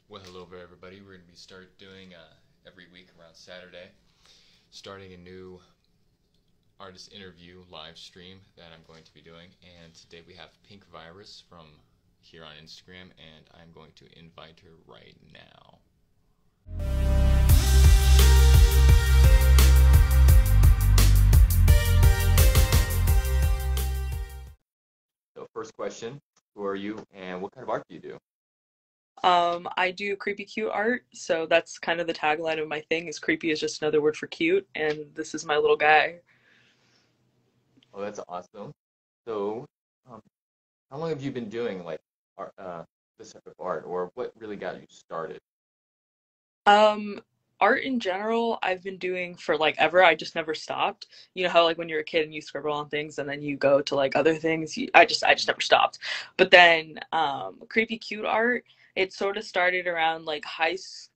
Well, hello there, everybody. We're going to be start doing every week around Saturday, starting a new artist interview live stream that I'm going to be doing. And today we have Pink Virus from here on Instagram, and I'm going to invite her right now. So, first question: who are you, and what kind of art do you do? I do creepy cute art, so that's kind of the tagline of my thing is creepy is just another word for cute, and this is my little guy. Oh, that's awesome. So, um, how long have you been doing like art, this type of art, or what really got you started? Um, Art in general, I've been doing for like ever. I just never stopped. You know how like when you're a kid and you scribble on things and then you go to like other things. I just never stopped. But then creepy cute art, it sort of started around like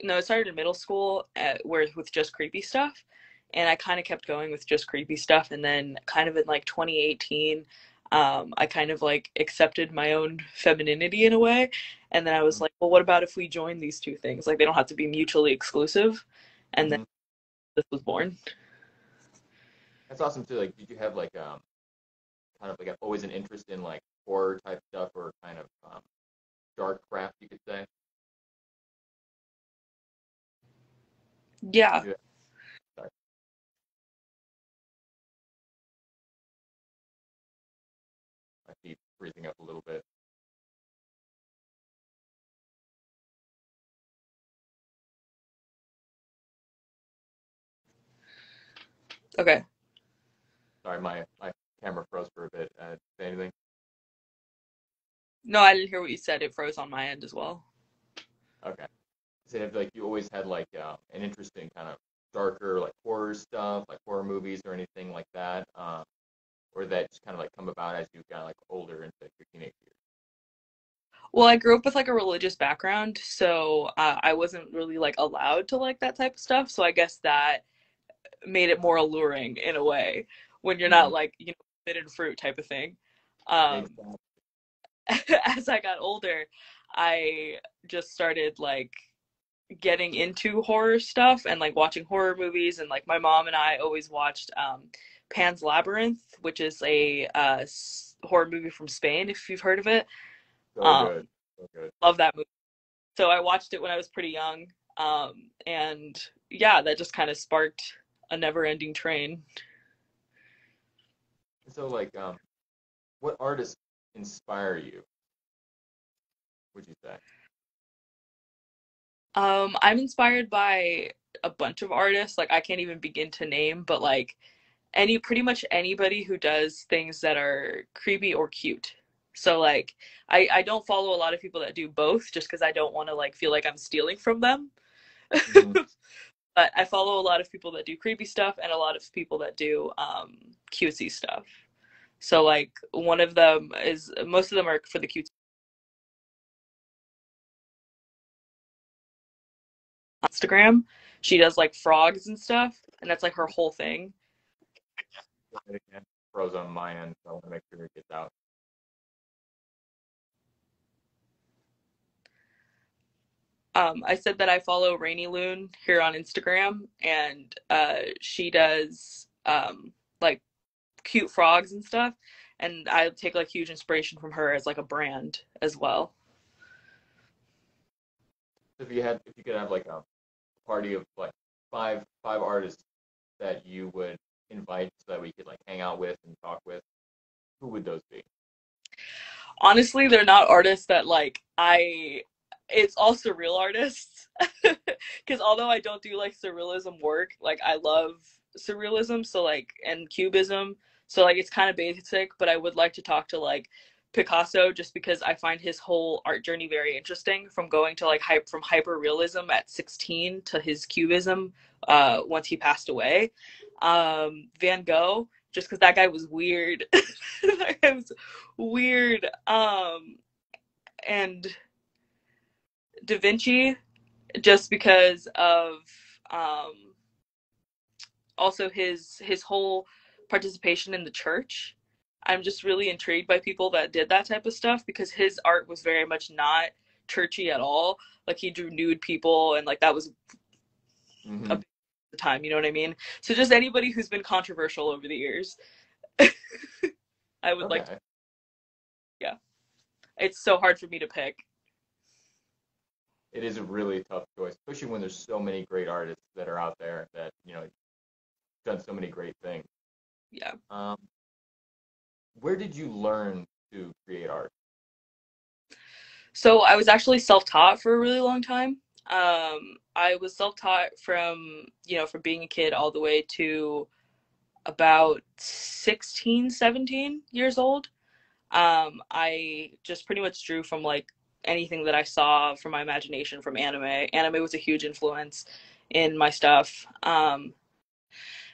no, it started in middle school where with just creepy stuff. And I kind of kept going with just creepy stuff. And then kind of in like 2018, I kind of like accepted my own femininity in a way, and then I was like, well, what about if we join these two things? Like, they don't have to be mutually exclusive. And then Mm-hmm. this was born. That's awesome too. Like, did you have like kind of like always an interest in like horror type stuff or kind of dark craft, you could say? Did Yeah. you? Sorry, I keep freezing up a little bit. Okay. Sorry, my camera froze for a bit. Say anything? No, I didn't hear what you said. It froze on my end as well. Okay. So if like you always had like an interest in kind of darker like horror stuff, like horror movies or anything like that, or that just kind of like come about as you got like older into your teenage years. Well, I grew up with like a religious background, so I wasn't really like allowed to like that type of stuff. So I guess that made it more alluring in a way when you're Mm-hmm. not like, forbidden fruit type of thing. Um, Exactly. as I got older, I just started like getting into horror stuff and like watching horror movies, and like my mom and I always watched Pan's Labyrinth, which is a horror movie from Spain, if you've heard of it. So um good. So good. love that movie. So I watched it when I was pretty young, and yeah, that just kind of sparked a never-ending train. So like what artists inspire you, would you say? I'm inspired by a bunch of artists, like I can't even begin to name, but like pretty much anybody who does things that are creepy or cute. So like I don't follow a lot of people that do both just because I don't want to like feel like I'm stealing from them. Hmm. But I follow a lot of people that do creepy stuff and a lot of people that do cutesy stuff. So like one of them is most of them are for the cute Instagram. She does like frogs and stuff, and that's like her whole thing. Again, froze on my end, so I want to make sure it gets out. I said that I follow Rainy Loon here on Instagram, and she does like cute frogs and stuff, and I take like huge inspiration from her as like a brand as well. If you could have like a party of like five artists that you would invite so that we could like hang out with and talk with, who would those be? Honestly, they're not artists that like I. It's all surreal artists, because although I don't do like surrealism work, like I love surrealism, so like and cubism, so like it's kind of basic, but I would like to talk to like Picasso just because I find his whole art journey very interesting, from going to like from hyper realism at 16 to his cubism once he passed away. Van Gogh, just because that guy was weird. That guy was weird. And Da Vinci, just because of um, also his whole participation in the church. I'm just really intrigued by people that did that type of stuff because his art was very much not churchy at all. Like he drew nude people, and like that was Mm-hmm. a big time, you know what I mean? So just anybody who's been controversial over the years, I would like to, Okay. yeah. It's so hard for me to pick. It is a really tough choice, especially when there's so many great artists that are out there that, done so many great things. Yeah. Um, where did you learn to create art? So I was actually self-taught for a really long time. I was self-taught from, from being a kid all the way to about 16, 17 years old. I just pretty much drew from like anything that I saw from my imagination from anime. Anime was a huge influence in my stuff.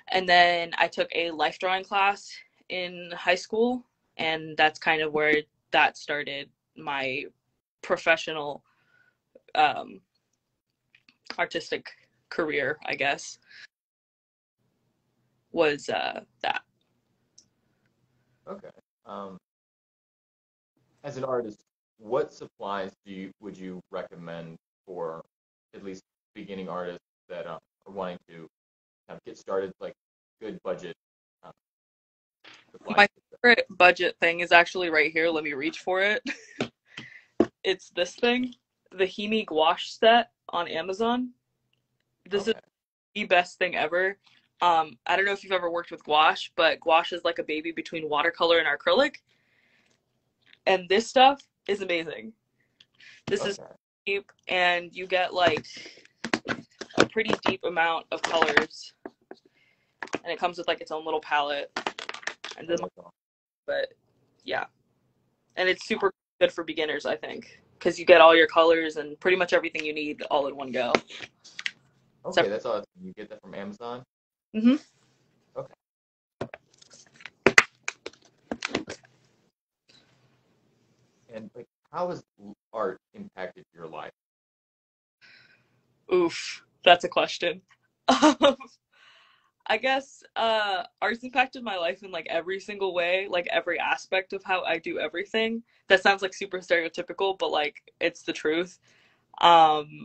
And then I took a life drawing class in high school, and that's kind of where that started my professional um, artistic career, I guess, was that. Okay. Um, as an artist, what supplies would you recommend for at least beginning artists that are wanting to kind of get started, like good budget um, supplies? My favorite budget thing is actually right here. Let me reach for it. It's this thing, the Himi gouache set on Amazon. This is Okay. the best thing ever. I don't know if you've ever worked with gouache, but gouache is like a baby between watercolor and acrylic. And this stuff is amazing. This is Okay. deep, and you get like a pretty deep amount of colors, and it comes with like its own little palette. And Oh, then, that's awesome. but yeah, and it's super good for beginners, I think, because you get all your colors and pretty much everything you need all in one go. So, Okay, that's awesome. You get that from Amazon? mm-hmm. Okay. And like, how has art impacted your life? Oof, that's a question. Um, I guess art's impacted my life in like every single way, like every aspect of how I do everything. That sounds like super stereotypical, but like it's the truth.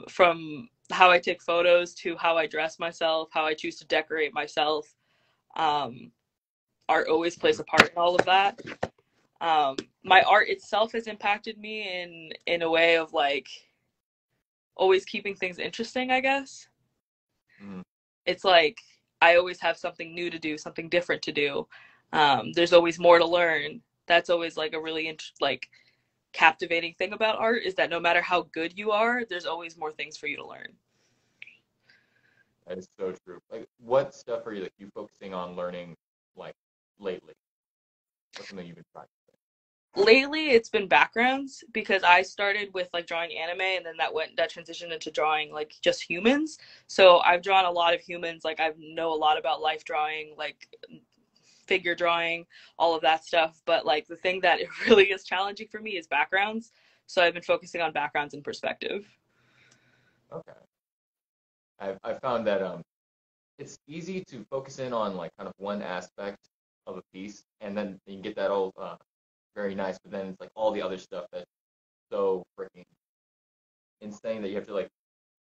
From how I take photos to how I dress myself, how I choose to decorate myself. Um, art always plays a part in all of that. My art itself has impacted me in a way of like always keeping things interesting, I guess. Mm, It's like I always have something new to do, something different to do. There's always more to learn. That's always like a really like captivating thing about art is that no matter how good you are, there's always more things for you to learn. that is so true. Like, what stuff are you focusing on learning like lately? What's something you've been practicing? Lately it's been backgrounds because I started with like drawing anime, and then that transitioned into drawing like just humans. So I've drawn a lot of humans, like I know a lot about life drawing, like figure drawing, all of that stuff. But like the thing that it really is challenging for me is backgrounds. So I've been focusing on backgrounds and perspective. Okay. I've found that it's easy to focus in on like kind of one aspect of a piece, and then you can get that all very nice, but then it's like all the other stuff that's so freaking insane that you have to like.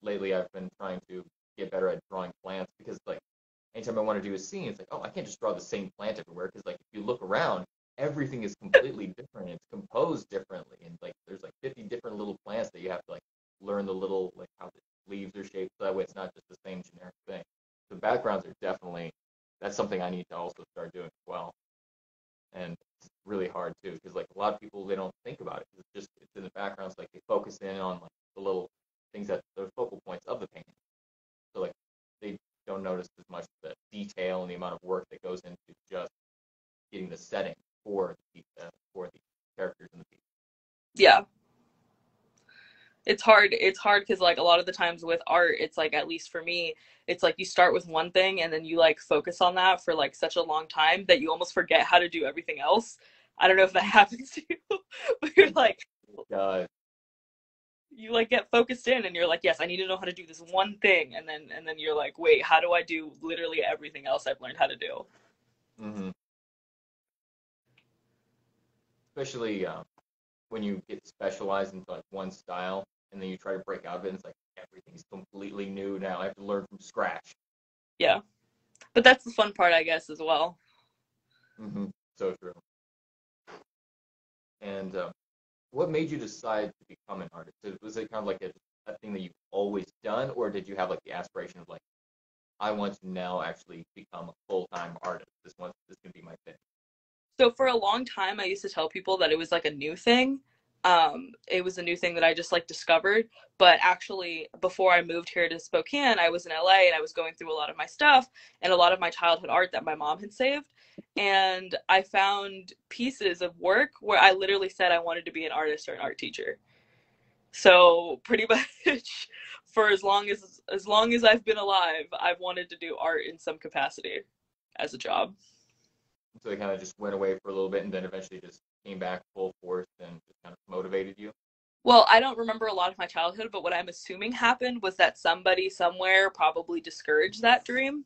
Lately, I've been trying to get better at drawing plants because like anytime I want to do a scene, it's like, oh, I can't just draw the same plant everywhere because like if you look around, everything is completely different. It's composed differently, and like there's like 50 different little plants that you have to like learn the little like how the leaves are shaped, so that way it's not just the same generic thing. The backgrounds are definitely that's something I need to also start doing as well, and it's really hard too because like a lot of people they don't think about it 'cause it's in the backgrounds like they focus in on like the little things that the focal points of the painting. So like they don't notice as much the detail and the amount of work that goes into just getting the setting for the characters in the piece. Yeah, it's hard. It's hard because like a lot of the times with art, it's like at least for me, it's like you start with one thing and then you like focus on that for like such a long time that you almost forget how to do everything else. I don't know if that happens to you, but you're It, like uh, you like get focused in and you're like, yes, I need to know how to do this one thing, and then you're like, wait, how do I do literally everything else I've learned how to do? mm-hmm. Especially when you get specialized into like one style and then you try to break out of it and it's like everything's completely new now. I have to learn from scratch. Yeah. But that's the fun part, I guess, as well. Mm-hmm. So true. And what made you decide to become an artist? Was it kind of like a thing that you've always done, or did you have like the aspiration of like, I want to now actually become a full-time artist. This can be my thing. So for a long time, I used to tell people that it was like a new thing. It was a new thing that I just like discovered. But actually, before I moved here to Spokane, I was in LA and I was going through a lot of my stuff and a lot of my childhood art that my mom had saved. And I found pieces of work where I literally said I wanted to be an artist or an art teacher. So pretty much for as long as I've been alive, I've wanted to do art in some capacity as a job. So it kind of just went away for a little bit and then eventually just came back full force and just kind of motivated you. Well, I don't remember a lot of my childhood, but what I'm assuming happened was that somebody somewhere probably discouraged that dream.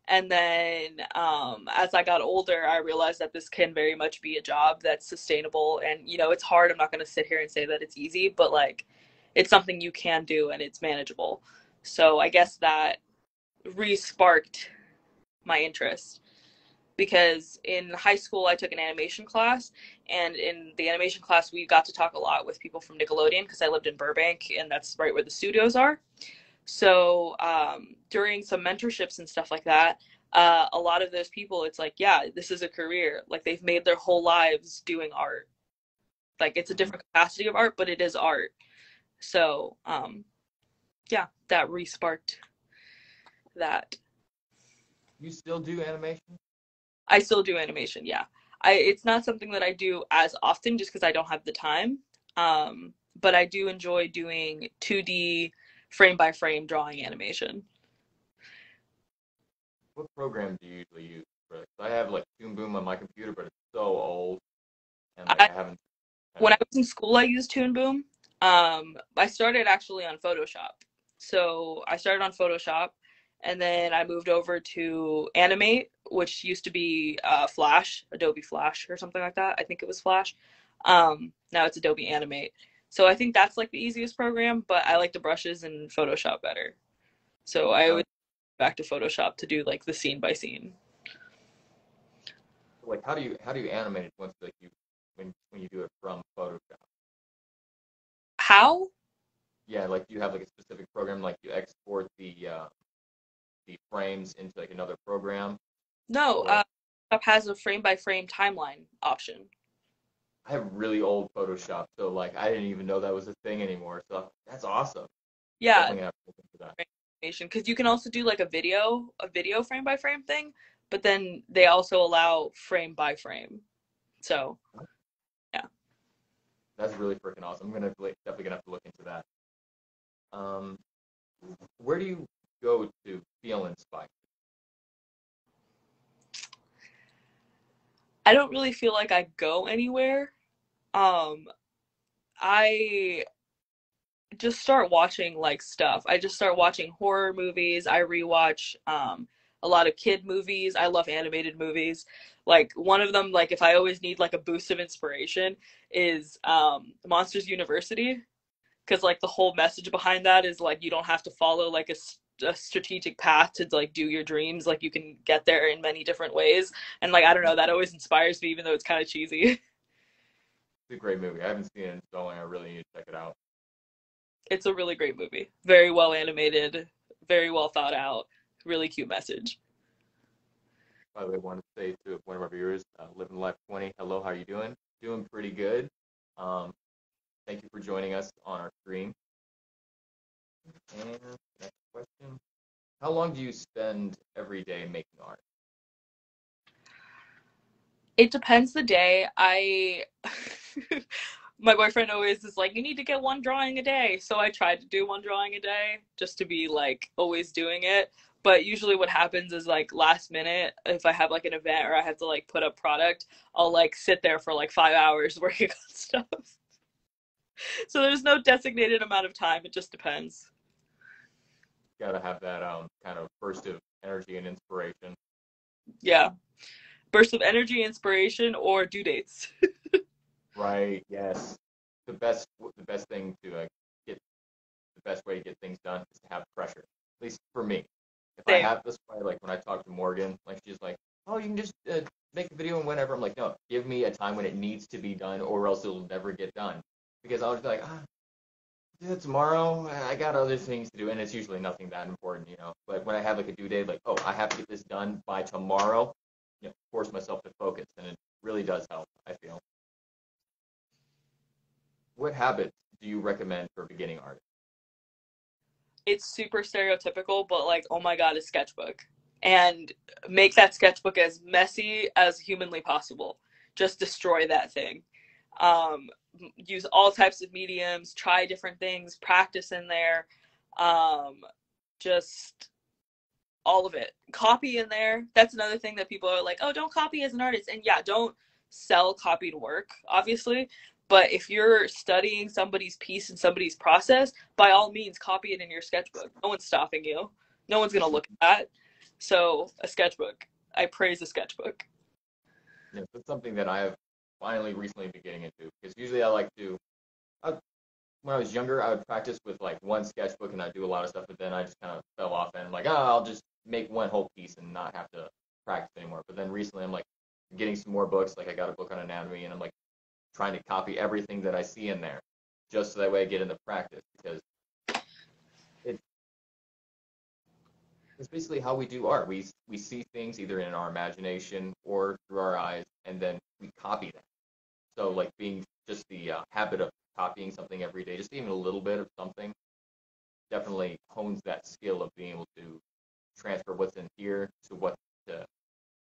And then as I got older, I realized that this can very much be a job that's sustainable. And, it's hard. I'm not going to sit here and say that it's easy, but like it's something you can do and it's manageable. So I guess that re sparked my interest because in high school I took an animation class, and in the animation class we got to talk a lot with people from Nickelodeon because I lived in Burbank and that's right where the studios are. So during some mentorships and stuff like that, a lot of those people, it's like, yeah, this is a career. Like they've made their whole lives doing art. Like it's a different capacity of art, but it is art. So yeah, that re-sparked that. You still do animation? I still do animation, yeah. It's not something that I do as often just because I don't have the time. But I do enjoy doing 2D frame by frame drawing animation. What program do you usually use for this? I have like Toon Boom on my computer, but it's so old and like I, I haven't. when I was in school, I used Toon Boom. I started actually on Photoshop. So I started on Photoshop, and then I moved over to Animate, which used to be Flash, Adobe Flash or something like that. I think it was Flash. Now it's Adobe Animate. So I think that's like the easiest program, but I like the brushes in Photoshop better. So I Uh, would back to Photoshop to do like the scene by scene. like how do you animate it once like you when you do it from Photoshop? How? Yeah, like do you have like a specific program like you export the frames into like another program No, or Photoshop has a frame by frame timeline option. I have really old Photoshop, so like I didn't even know that was a thing anymore. So that's awesome. Yeah, Definitely gonna have to look into that. animation because you can also do like a video frame by frame thing, but then they also allow frame by frame. So yeah. That's really freaking awesome. I'm gonna definitely gonna have to look into that. Um, where do you go to feel inspired? I don't really feel like I go anywhere. Um, I just start watching like stuff. I just start watching horror movies. I rewatch a lot of kid movies. I love animated movies. Like one of them, like if I always need like a boost of inspiration, is Monsters University, because like the whole message behind that is like you don't have to follow like a strategic path to like do your dreams. Like you can get there in many different ways, and like I don't know, that always inspires me, even though it's kind of cheesy. It's a great movie. I haven't seen it in so long. I really need to check it out. It's a really great movie. Very well animated, very well thought out, really cute message. By the way, I wanted to say to one of our viewers, Living Life 20, hello, how are you doing? Doing pretty good. Um, thank you for joining us on our stream. And next question. How long do you spend every day making art? It depends the day. I my boyfriend always is like, you need to get one drawing a day. So I try to do one drawing a day just to be like always doing it. But usually what happens is like last minute, if I have like an event or I have to like put up product, I'll like sit there for like 5 hours working on stuff. So there's no designated amount of time. It just depends. Gotta have that kind of burst of energy and inspiration. Yeah. Burst of energy, inspiration, or due dates. Right, yes. the best thing to get the best way to get things done is to have pressure. At least for me. If I Same. have this way, like when I talk to Morgan, like she's like, "Oh, you can just make a video and whenever." I'm like, "No, give me a time when it needs to be done, or else it'll never get done." Because I'll just be like, "Yeah, tomorrow I got other things to do," and it's usually nothing that important, you know. But when I have like a due date, like, "Oh, I have to get this done by tomorrow," you know, force myself to focus, and it really does help, I feel. What habits do you recommend for beginning artists? It's super stereotypical, but like, oh my god, a sketchbook. And make that sketchbook as messy as humanly possible. Just destroy that thing. Um, Use all types of mediums, try different things, practice in there. Um, just all of it. Copy in there. That's another thing that people are like, oh, don't copy as an artist. And yeah, don't sell copied work, obviously. But if you're studying somebody's piece and somebody's process, by all means, copy it in your sketchbook. No one's stopping you. No one's going to look at that. So, a sketchbook. I praise a sketchbook. Yeah, that's something that I have finally recently been getting into because usually I like to. When I was younger, I would practice with like one sketchbook and I'd do a lot of stuff, but then I just kind of fell off and I'm like, oh, I'll just make one whole piece and not have to practice anymore. But then recently, I'm like getting some more books. Like I got a book on anatomy, and I'm like trying to copy everything that I see in there, just so that way I get into practice because it, it's basically how we do art. We see things either in our imagination or through our eyes, and then we copy them. So like being just the habit of copying something every day, just even a little bit of something, definitely hones that skill of being able to transfer what's in here to what's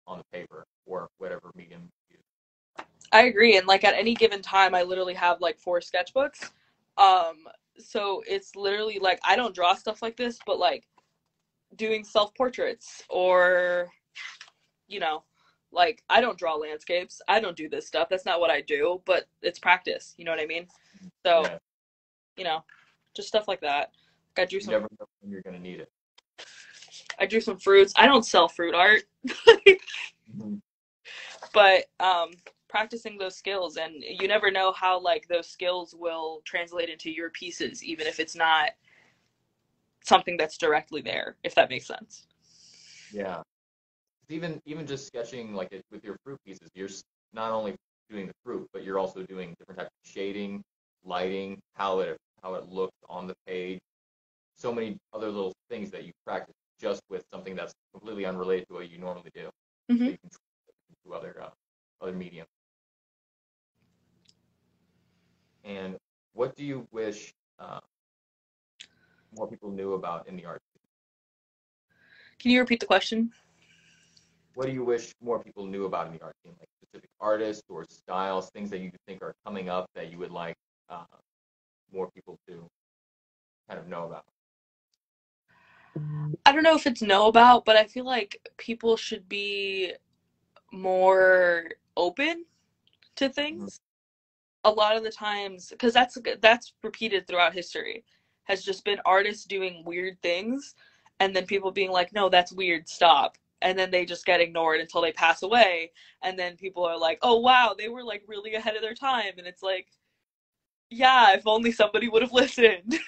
on the paper or whatever medium you use. I agree. And like at any given time, I literally have like 4 sketchbooks. So it's literally like I don't draw stuff like this, but like doing self portraits or, you know, like I don't draw landscapes. I don't do this stuff. That's not what I do, but it's practice. You know what I mean? So, Yeah, you know, just stuff like that. Like you never know when you're gonna need it. I drew some fruits. I don't sell fruit art, Mm-hmm. but practicing those skills, and you never know how like those skills will translate into your pieces, even if it's not something that's directly there, if that makes sense. Yeah, even just sketching like it with your fruit pieces, you're not only doing the fruit, but you're also doing different types of shading, lighting, how it looks on the page. So many other little things that you practice just with something that's completely unrelated to what you normally do. Mm-hmm. That you can do other mediums. And what do you wish more people knew about in the art? Can you repeat the question? What do you wish more people knew about in the art scene, like specific artists or styles, things that you think are coming up that you would like uh, more people to kind of know about? I don't know if it's know about, but I feel like people should be more open to Mhm. things. A lot of the times, because that's repeated throughout history, has just been artists doing weird things, and then people being like, "No, that's weird. Stop." And then they just get ignored until they pass away, and then people are like, "Oh wow, they were like really ahead of their time," and it's like, yeah, if only somebody would have listened.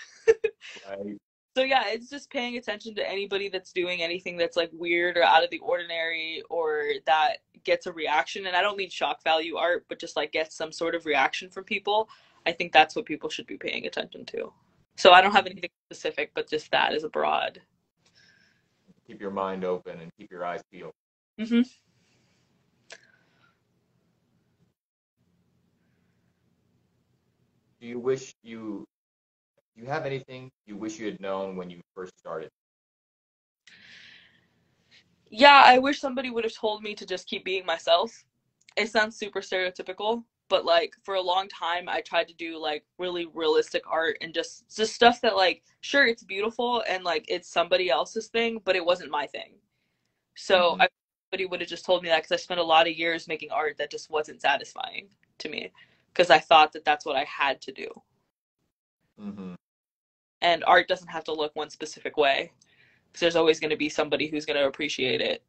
Right. So yeah, it's just paying attention to anybody that's doing anything that's like weird or out of the ordinary or that gets a reaction. And I don't mean shock value art, but just like gets some sort of reaction from people. I think that's what people should be paying attention to. So I don't have anything specific, but just that is a broad. Keep your mind open and keep your eyes peeled. Mm-hmm. Do you have anything you wish you had known when you first started? Yeah, I wish somebody would have told me to just keep being myself. It sounds super stereotypical, but like for a long time I tried to do like really realistic art and just stuff that like sure it's beautiful and like it's somebody else's thing, but it wasn't my thing. So Mm-hmm. I somebody would have just told me that because I spent a lot of years making art that just wasn't satisfying to me because I thought that that's what I had to do. Mm-hmm. And art doesn't have to look one specific way because there's always going to be somebody who's going to appreciate it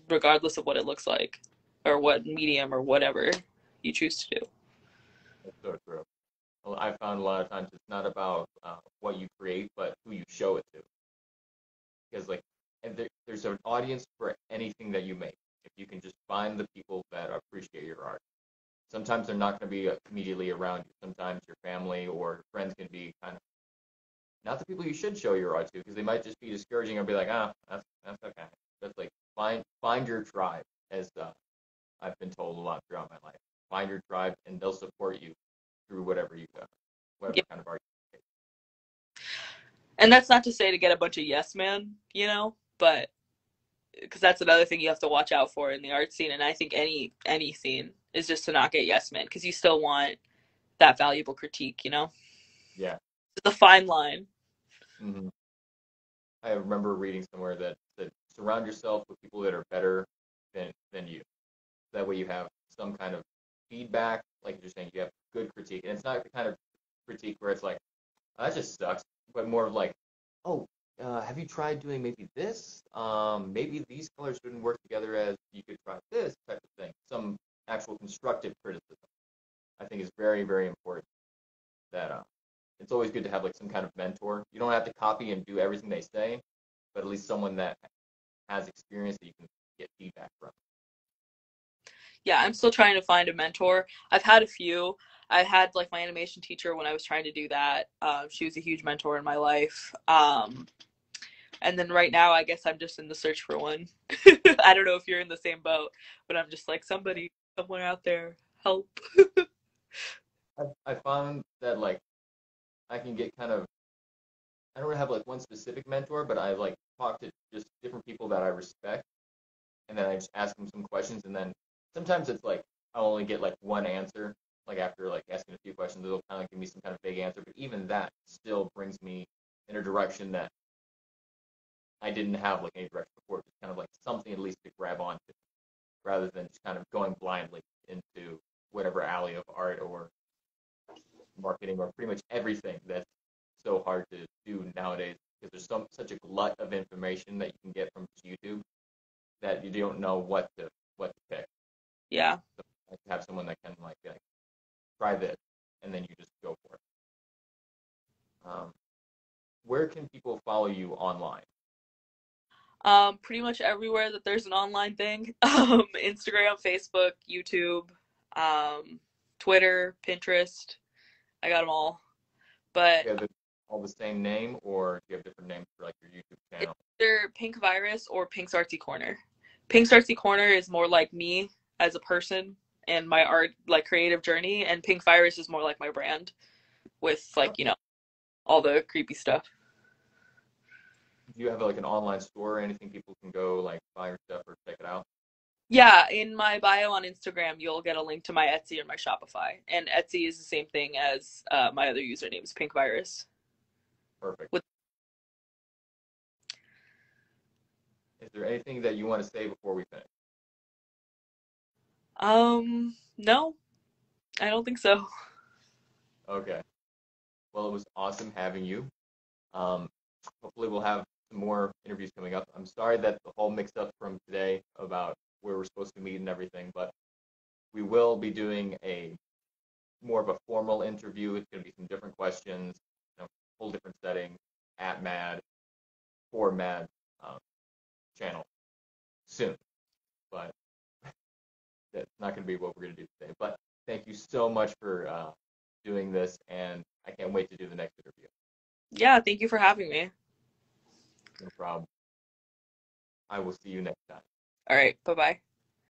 regardless of what it looks like or what medium or whatever you choose to do. That's so true. I found a lot of times it's not about what you create, but who you show it to. Because like, and there's an audience for anything that you make. If you can just find the people that appreciate your art. Sometimes they're not going to be immediately around you. Sometimes your family or friends can be kind of not the people you should show your art to, because they might just be discouraging or be like, ah, that's okay. That's like find your tribe, as I've been told a lot throughout my life. Find your tribe, and they'll support you through whatever you go, Yeah. whatever kind of art you make. And that's not to say to get a bunch of yes men, you know, but because that's another thing you have to watch out for in the art scene, and I think any scene is just to not get yes men because you still want that valuable critique, you know. Yeah. It's a fine line. hmm I remember reading somewhere that surround yourself with people that are better than you. That way you have some kind of feedback, like you're saying, you have good critique, and it's not the kind of critique where it's like, oh, that just sucks, but more of like, oh, have you tried doing maybe this? Maybe these colors wouldn't work together as you could try this type of thing. Some actual constructive criticism, I think, is very, very important. That it's always good to have like some kind of mentor. You don't have to copy and do everything they say, but at least someone that has experience that you can get feedback from. Yeah, I'm still trying to find a mentor. I've had a few. I had like my animation teacher when I was trying to do that. She was a huge mentor in my life. And then right now, I guess I'm just in the search for one. I don't know if you're in the same boat, but I'm just like somebody, somewhere out there, help. I found that like I can get kind of I don't have like one specific mentor, but I like talk to just different people that I respect, and then I just ask them some questions, and then sometimes it's like I'll only get like one answer. Like after like asking a few questions, they'll kind of give me some kind of vague answer, but even that still brings me in a direction that I didn't have like any direction before. Just kind of like something at least to grab onto, rather than just kind of going blindly into whatever alley of art or marketing or pretty much everything that's so hard to do nowadays because there's such a glut of information that you can get from YouTube that you don't know what to pick. Yeah. So like to have someone that can like be like try this and then you just go for it. Where can people follow you online? Pretty much everywhere that there's an online thing. Instagram, Facebook, YouTube, um, Twitter, Pinterest. I got them all. But Do you have all the same name or do you have different names for like your YouTube it's channel? either Pink Virus or Pink's Artsy Corner. Pink's Artsy Corner is more like me as a person and my art, like creative journey, and Pink Virus is more like my brand with Oh, like, all the creepy stuff. do you have like an online store or anything people can go like buy your stuff or check it out? Yeah, in my bio on Instagram, you'll get a link to my Etsy or my Shopify. And Etsy is the same thing as my other usernames, Pink Virus. Perfect. With Is there anything that you want to say before we finish? no, I don't think so. Okay. Well, it was awesome having you. Um, hopefully we'll have some more interviews coming up. I'm sorry that the whole mix up from today about where we're supposed to meet and everything, but we will be doing a more of a formal interview. It's going to be some different questions, whole different settings at Mad for Mad um, channel soon. But that's not going to be what we're going to do today. But thank you so much for doing this, and I can't wait to do the next interview. Yeah, thank you for having me. No problem. I will see you next time. All right, bye bye.